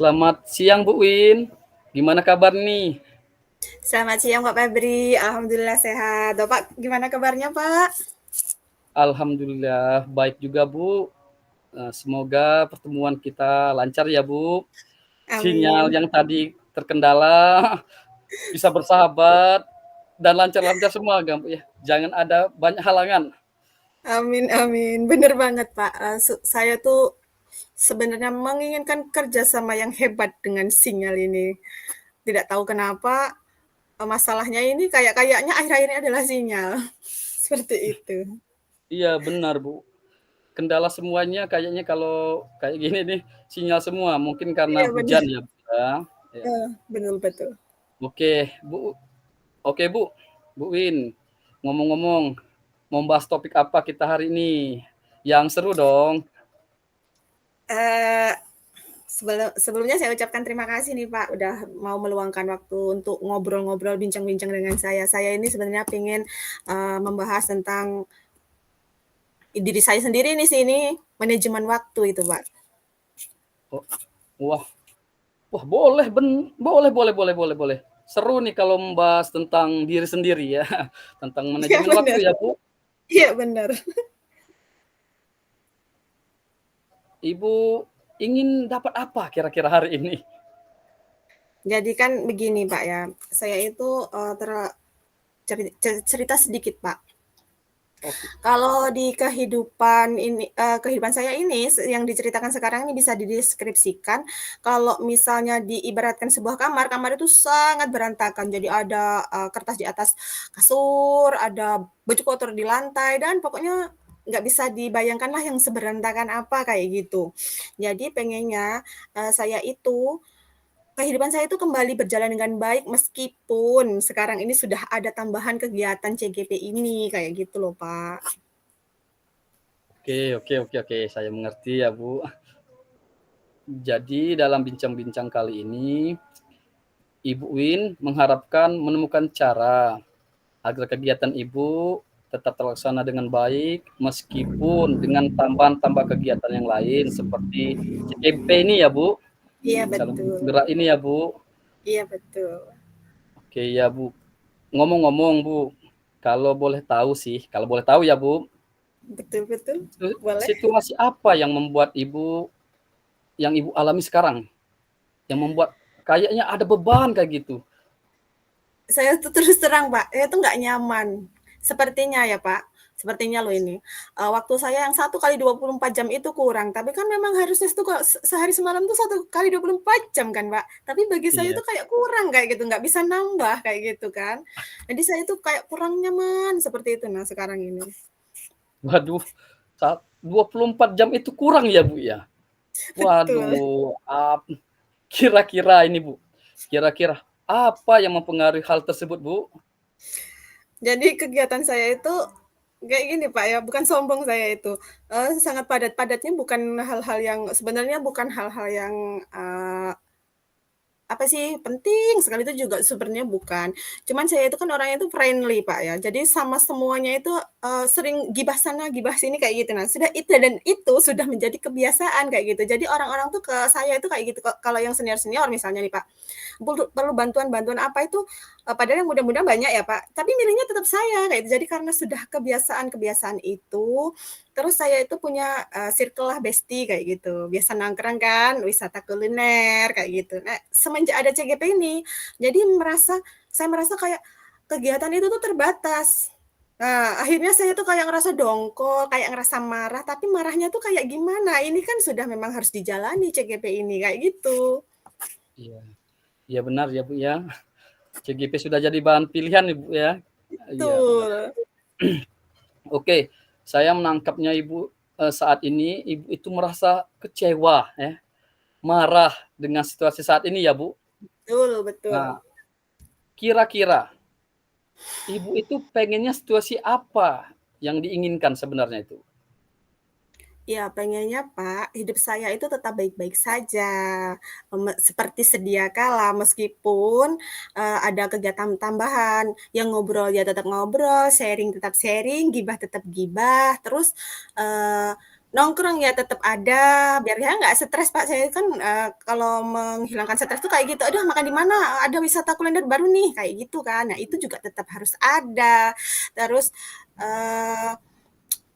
Selamat siang Bu Win, gimana kabar nih? Selamat siang Pak Febri, alhamdulillah sehat. Bapak gimana kabarnya Pak? Alhamdulillah baik juga Bu. Semoga pertemuan kita lancar ya Bu. Sinyal Amin, yang tadi terkendala bisa bersahabat dan lancar-lancar semua Bu ya. Jangan ada banyak halangan. amin, amin. Bener banget Pak. Saya tuh sebenarnya menginginkan kerjasama yang hebat dengan sinyal ini. Tidak tahu kenapa masalahnya ini kayaknya akhir-akhir ini adalah sinyal. Seperti itu. Iya benar Bu. Kendala semuanya kayaknya kalau kayak gini nih sinyal semua. Mungkin karena Iya benar. hujan ya Bu ya. Ya. Betul betul. Oke Bu, oke Bu, Bu Win. Ngomong-ngomong, mau bahas topik apa kita hari ini? Yang seru dong. Eh, Sebelumnya saya ucapkan terima kasih nih Pak, udah mau meluangkan waktu untuk ngobrol-ngobrol, bincang-bincang dengan saya. Saya ini sebenarnya pengen membahas tentang diri saya sendiri nih sini, manajemen waktu itu Pak. Oh, wah, wah boleh, boleh, boleh, boleh, boleh, boleh. Seru nih kalau membahas tentang diri sendiri ya, tentang Iya manajemen benar, waktu ya Bu. iya benar. Ibu ingin dapat apa kira-kira hari ini? Jadi kan begini Pak ya, saya itu cerita sedikit Pak. Oke, Kalau di kehidupan ini, kehidupan saya ini yang diceritakan sekarang ini bisa dideskripsikan kalau misalnya diibaratkan sebuah kamar, kamar itu sangat berantakan. Jadi ada, kertas di atas kasur, ada baju kotor di lantai, dan pokoknya nggak bisa dibayangkan lah yang seberantakan apa, kayak gitu. Jadi pengennya, saya itu kehidupan saya itu kembali berjalan dengan baik meskipun sekarang ini sudah ada tambahan kegiatan CGP ini, kayak gitu loh, Pak. oke, oke, oke, oke. Saya mengerti ya Bu. Jadi dalam bincang-bincang kali ini, Ibu Win mengharapkan menemukan cara agar kegiatan Ibu tetap terlaksana dengan baik meskipun dengan tambahan-tambah kegiatan yang lain seperti CMP ini ya Bu, Iya calon betul. penggerak ini ya Bu. Iya betul. Oke ya Bu. Ngomong-ngomong Bu, kalau boleh tahu sih, kalau boleh tahu ya Bu, Betul betul. Boleh. situasi apa yang membuat Ibu yang Ibu alami sekarang? Yang membuat kayaknya ada beban kayak gitu. Saya tuh terus terang, Pak, saya tuh nggak nyaman. Sepertinya ya, Pak, sepertinya loh ini, waktu saya yang 1 kali 24 jam itu kurang, tapi kan memang harusnya itu kalau sehari semalam tuh 1 kali 24 jam kan, Pak. Tapi bagi saya Iya. tuh kayak kurang kayak gitu, nggak bisa nambah kayak gitu kan. Jadi saya tuh kayak kurang nyaman seperti itu, nah sekarang ini. Waduh, 24 jam itu kurang ya Bu ya? Betul. Waduh, kira-kira ini Bu, kira-kira apa yang mempengaruhi hal tersebut Bu? Jadi kegiatan saya itu kayak gini Pak ya, bukan sombong saya itu, sangat padat-padatnya bukan hal-hal yang sebenarnya bukan hal-hal yang, apa sih, penting sekali itu juga sebenarnya bukan. Cuman saya itu kan orangnya itu friendly, Pak, ya. Jadi sama semuanya itu, sering gibah sana, gibah sini kayak gitu. Nah, sudah itu dan itu sudah menjadi kebiasaan kayak gitu. Jadi orang-orang tuh ke saya itu kayak gitu, kalau yang senior-senior misalnya nih, Pak, perlu perlu bantuan-bantuan apa itu, padahal yang muda-muda banyak ya, Pak, tapi milihnya tetap saya kayak gitu. Jadi karena sudah kebiasaan-kebiasaan itu, terus saya itu punya, circle lah bestie kayak gitu, biasa nongkrong kan, wisata kuliner kayak gitu. Nah, semenjak ada CGP ini, jadi saya merasa kayak kegiatan itu tuh terbatas. Nah, akhirnya saya tuh kayak ngerasa dongkol, kayak ngerasa marah, tapi marahnya tuh kayak gimana, ini kan sudah memang harus dijalani CGP ini, kayak gitu. Iya, iya benar ya Bu ya, CGP sudah jadi bahan pilihan nih Bu ya. Iya benar. Betul. Oke, saya menangkapnya Ibu, saat ini Ibu itu merasa kecewa ya, marah dengan situasi saat ini ya Bu. Betul betul. Nah, kira-kira Ibu itu pengennya situasi apa yang diinginkan sebenarnya itu? Ya, pengennya Pak, hidup saya itu tetap baik-baik saja, seperti sedia kala meskipun, ada kegiatan tambahan, yang ngobrol ya tetap ngobrol, sharing tetap sharing, gibah tetap gibah, terus, Nongkrong ya tetap ada, biar ya nggak stres, Pak. Saya kan, kalau menghilangkan stres tuh kayak gitu, "Aduh makan di mana? Ada wisata kuliner baru nih," kayak gitu kan. Nah, itu juga tetap harus ada. Terus, eee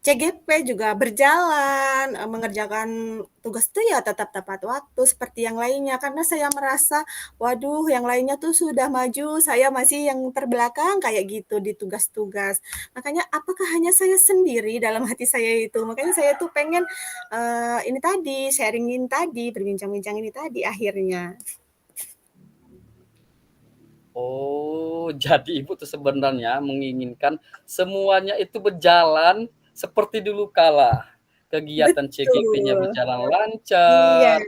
CGP juga berjalan, mengerjakan tugas itu ya tetap tepat waktu seperti yang lainnya, karena saya merasa, waduh yang lainnya tuh sudah maju, saya masih yang terbelakang kayak gitu di tugas-tugas. Makanya apakah hanya saya sendiri dalam hati saya itu, makanya saya tuh pengen, ini tadi, sharing-in tadi, berbincang-bincang ini tadi akhirnya. Oh, jadi Ibu tuh sebenarnya menginginkan semuanya itu berjalan seperti dulu kala. Kegiatan CGP-nya Betul, berjalan iya, lancar,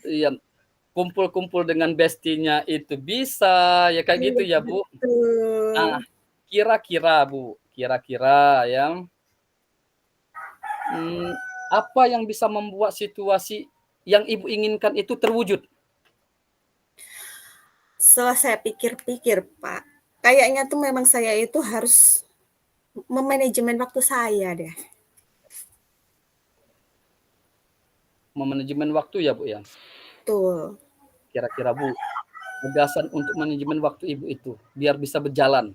iya, kumpul-kumpul dengan bestinya itu bisa, ya kayak gitu iya ya, Bu? Nah, betul. kira-kira Bu, kira-kira ya, apa yang bisa membuat situasi yang Ibu inginkan itu terwujud? Setelah saya pikir-pikir, Pak, kayaknya tuh memang saya itu harus memanajemen waktu saya deh. Memanajemen waktu ya, Bu, ya? Betul. Kira-kira Bu, gagasan untuk manajemen waktu Ibu itu, biar bisa berjalan.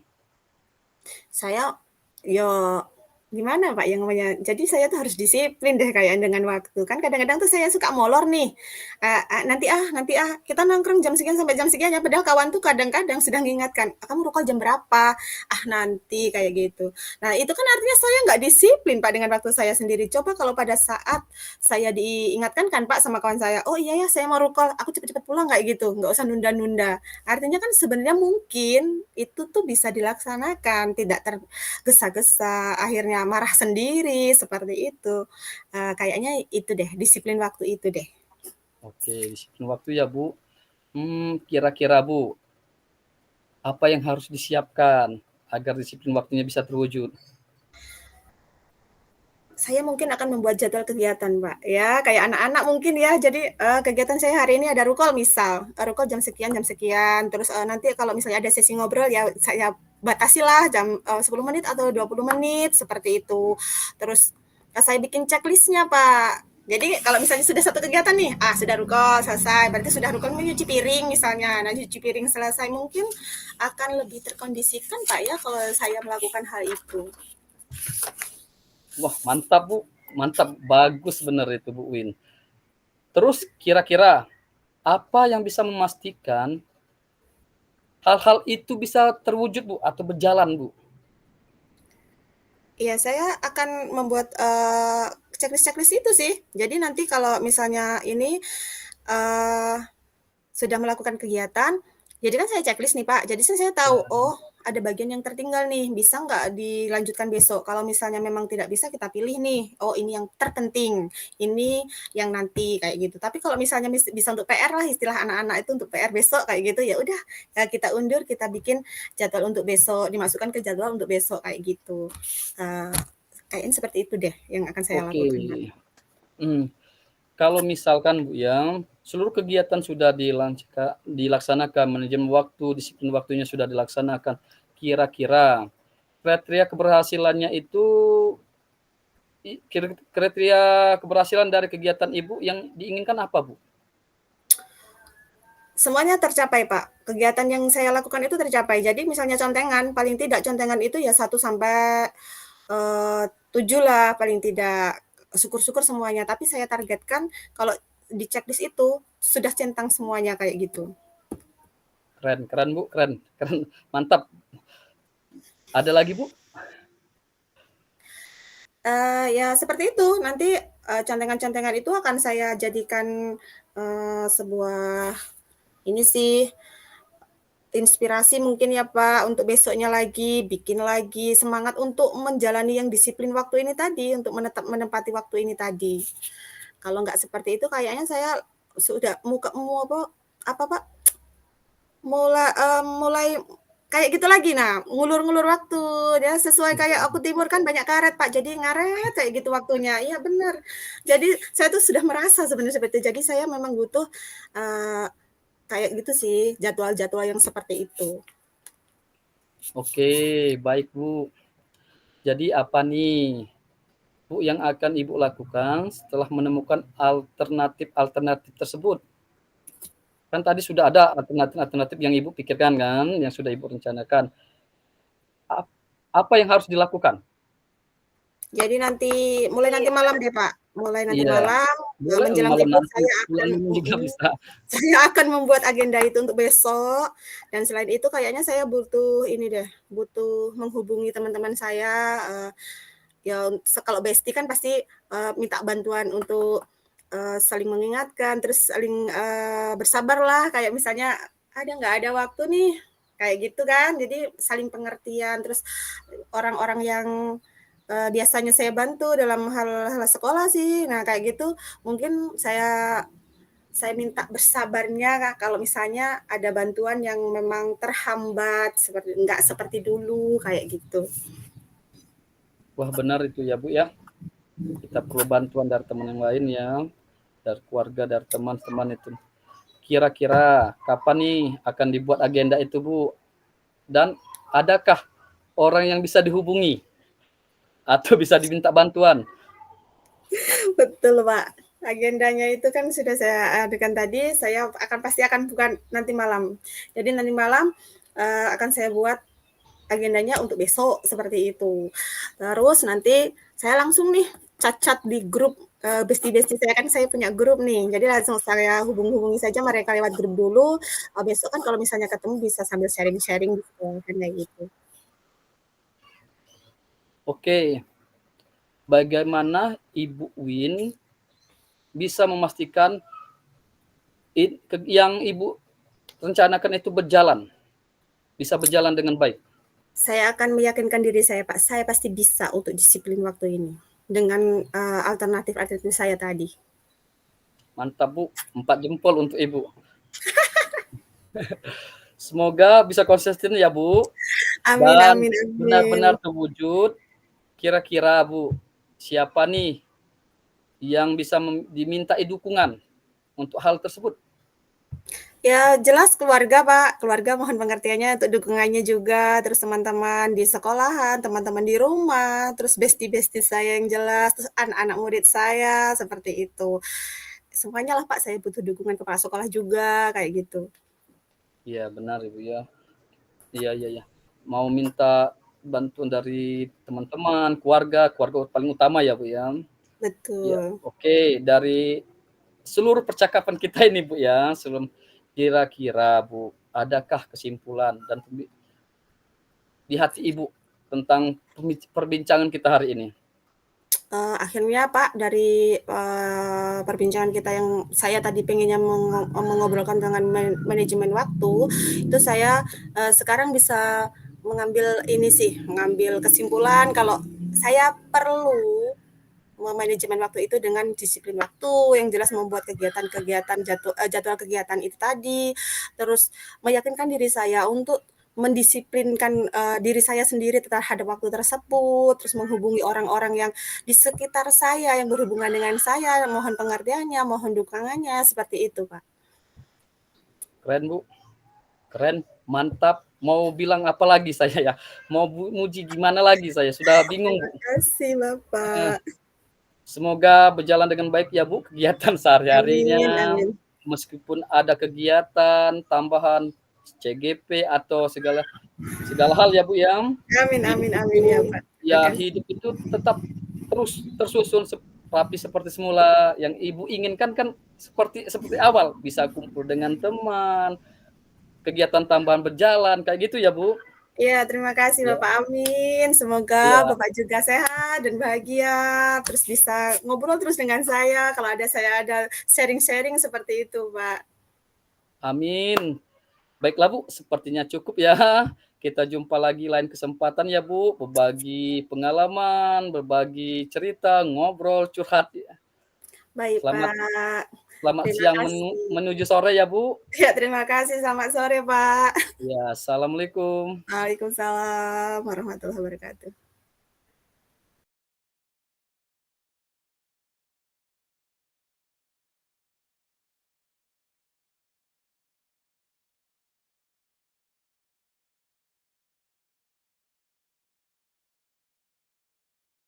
Saya yo gimana Pak yang namanya, jadi saya tuh harus disiplin deh kayak dengan waktu. Kan kadang-kadang tuh saya suka molor nih, nanti kita nongkrong jam sekian sampai jam sekian ya, padahal kawan tuh kadang-kadang sudah mengingatkan, "Kamu rokok jam berapa?" "Ah, nanti," kayak gitu. Nah, itu kan artinya saya nggak disiplin Pak dengan waktu saya sendiri. Coba kalau pada saat saya diingatkan kan Pak sama kawan saya, "Oh iya ya saya mau rokok, aku cepet-cepet pulang," kayak gitu, nggak usah nunda-nunda. Artinya kan sebenarnya mungkin itu tuh bisa dilaksanakan, tidak gesa-gesa, akhirnya marah sendiri, seperti itu. Kayaknya itu deh, disiplin waktu itu deh. Oke, disiplin waktu ya, Bu. Kira-kira Bu, apa yang harus disiapkan agar disiplin waktunya bisa terwujud? Saya mungkin akan membuat jadwal kegiatan, Mbak, ya, kayak anak-anak mungkin ya. Jadi, kegiatan saya hari ini ada rukol misal, rukol jam sekian, terus, nanti kalau misalnya ada sesi ngobrol ya saya batasilah jam, 10 menit atau 20 menit, seperti itu. Terus, saya bikin checklist-nya, Pak. Jadi kalau misalnya sudah satu kegiatan nih, sudah rukol selesai, berarti sudah rukol menyuci piring misalnya. Nah, cuci piring selesai mungkin akan lebih terkondisikan, Pak, ya kalau saya melakukan hal itu. Wah, mantap, Bu. Mantap, bagus benar itu, Bu Win. Terus kira-kira apa yang bisa memastikan hal-hal itu bisa terwujud, Bu, atau berjalan, Bu? Iya, saya akan membuat, checklist-checklist itu sih. Jadi nanti kalau misalnya ini, eee, sudah melakukan kegiatan, jadi kan saya checklist nih, Pak. Jadi saya tahu, oh ada bagian yang tertinggal nih, bisa nggak dilanjutkan besok? Kalau misalnya memang tidak bisa, kita pilih nih, oh ini yang terpenting, ini yang nanti, kayak gitu. Tapi kalau misalnya bisa untuk PR lah, istilah anak-anak itu untuk PR besok, kayak gitu, ya udah, kita undur, kita bikin jadwal untuk besok, dimasukkan ke jadwal untuk besok, kayak gitu. Eee, Kayaknya seperti itu deh yang akan saya Oke. lakukan nanti. Mmm, Kalau misalkan, Bu, ya, seluruh kegiatan sudah dilaksanakan, manajemen waktu, disiplin waktunya sudah dilaksanakan, kira-kira kriteria keberhasilannya itu kriteria keberhasilan dari kegiatan Ibu yang diinginkan apa, Bu? Semuanya tercapai, Pak. Kegiatan yang saya lakukan itu tercapai. Jadi misalnya contengan, paling tidak contengan itu ya 1 sampai 7 lah paling tidak. Syukur-syukur semuanya, tapi saya targetkan kalau di checklist itu sudah centang semuanya kayak gitu. Keren keren, Bu, keren keren, mantap. Ada lagi, Bu? Ya seperti itu, nanti, contengan-contengan itu akan saya jadikan, sebuah ini sih, inspirasi mungkin ya, Pak, untuk besoknya lagi, bikin lagi, semangat untuk menjalani yang disiplin waktu ini tadi, untuk menempati waktu ini tadi. Kalau nggak seperti itu kayaknya saya sudah apa, Pak, mulai kayak gitu lagi. Nah, ngulur-ngulur waktu, ya sesuai kayak aku timur kan banyak karet, Pak, jadi ngaret kayak gitu waktunya. Iya bener. Jadi saya tuh sudah merasa sebenarnya seperti itu. Jadi saya memang butuh, eee, kayak gitu sih, jadwal-jadwal yang seperti itu. Oke, baik, Bu. Jadi apa nih, Bu, yang akan Ibu lakukan setelah menemukan alternatif-alternatif tersebut? Kan tadi sudah ada alternatif-alternatif yang Ibu pikirkan kan, yang sudah Ibu rencanakan. Apa yang harus dilakukan? Jadi mulai nanti malam deh, Pak. Mulai nanti Iya, malam, boleh menjelang malam tidur nanti, saya akan pulang juga bisa. saya akan membuat agenda itu untuk besok, dan selain itu kayaknya saya butuh ini deh, butuh menghubungi teman-teman saya, ya kalau bestie kan pasti, minta bantuan untuk, saling mengingatkan, terus saling, bersabarlah, kayak misalnya, "Ada nggak ada waktu nih?" Kayak gitu kan. Jadi saling pengertian, terus orang-orang yang, biasanya saya bantu dalam hal-hal sekolah sih. Nah, kayak gitu mungkin saya minta bersabarnya kalau misalnya ada bantuan yang memang terhambat, nggak seperti dulu, kayak gitu. Wah, benar itu ya, Bu, ya. Kita perlu bantuan dari teman yang lain ya, dari keluarga, dari teman-teman itu. Kira-kira kapan nih akan dibuat agenda itu, Bu? Dan adakah orang yang bisa dihubungi atau bisa diminta bantuan? Betul, Pak. Agendanya itu kan sudah saya adekan tadi, saya pasti akan bukan nanti malam. Jadi nanti malam, akan saya buat agendanya untuk besok, seperti itu. Terus nanti saya langsung nih cacat di grup, bestie-bestie saya, kan saya punya grup nih, jadi langsung saya hubungi saja mereka lewat grup dulu, besok kan kalau misalnya ketemu bisa sambil sharing-sharing gitu, kan kayak gitu. Oke, bagaimana Ibu Win bisa memastikan yang Ibu rencanakan itu bisa berjalan dengan baik? Saya akan meyakinkan diri saya, Pak, saya pasti bisa untuk disiplin waktu ini, dengan, alternatif-alternatif saya tadi. Mantap, Bu, 4 jempol untuk Ibu. Semoga bisa konsisten ya, Bu, Amin dan amin amin. benar-benar terwujud. Kira-kira, Bu, siapa nih yang bisa dimintai dukungan untuk hal tersebut? Ya jelas keluarga, Pak, keluarga mohon pengertiannya untuk dukungannya juga, terus teman-teman di sekolahan, teman-teman di rumah, terus bestie-bestie saya yang jelas, terus anak-anak murid saya, seperti itu. Semuanya lah, Pak, saya butuh dukungan kepala sekolah juga, kayak gitu. Iya, benar, Ibu, ya. Iya, iya, iya. Mau minta bantuan dari teman-teman, keluarga paling utama ya, Bu, ya. Ya, Betul. oke. Dari seluruh percakapan kita ini, Bu, ya, kira-kira, Bu, adakah kesimpulan dan di hati Ibu tentang perbincangan kita hari ini? Akhirnya Pak dari, perbincangan kita yang saya tadi pengennya mengobrolkan dengan manajemen waktu, itu saya, sekarang bisa mengambil kesimpulan kalau saya perlu memanajemen waktu itu dengan disiplin waktu, yang jelas membuat kegiatan-kegiatan jadwal kegiatan itu tadi, terus meyakinkan diri saya untuk mendisiplinkan, diri saya sendiri terhadap waktu tersebut, terus menghubungi orang-orang yang di sekitar saya, yang berhubungan dengan saya, mohon pengertiannya, mohon dukungannya, seperti itu, Pak. Keren, Bu, keren, mantap. Mau bilang apa lagi saya ya? Mau muji gimana lagi saya? Sudah bingung, Terima Bu. kasih, Bapak. Semoga berjalan dengan baik ya, Bu, kegiatan sehari-harinya. Amin amin. Meskipun ada kegiatan tambahan CGP atau segala segala hal ya, Bu, ya. Amin Hidup amin amin itu ya, Pak. ya Makasih. hidup itu tetap terus tersusun rapi seperti semula. Yang Ibu inginkan kan seperti seperti awal, bisa kumpul dengan teman, kegiatan tambahan berjalan kayak gitu ya, Bu. Iya, terima kasih Ya, Bapak, amin. Semoga ya. Bapak juga sehat dan bahagia, terus bisa ngobrol terus dengan saya kalau saya ada sharing-sharing seperti itu, Pak. Amin. Baiklah, Bu, sepertinya cukup ya. Kita jumpa lagi lain kesempatan ya, Bu, berbagi pengalaman, berbagi cerita, ngobrol, curhat ya. Baik, Selamat Pak. selamat Terima siang kasih. menuju sore ya, Bu. Ya, terima kasih. Selamat sore, Pak. Ya, assalamualaikum. Waalaikumsalam warahmatullahi wabarakatuh.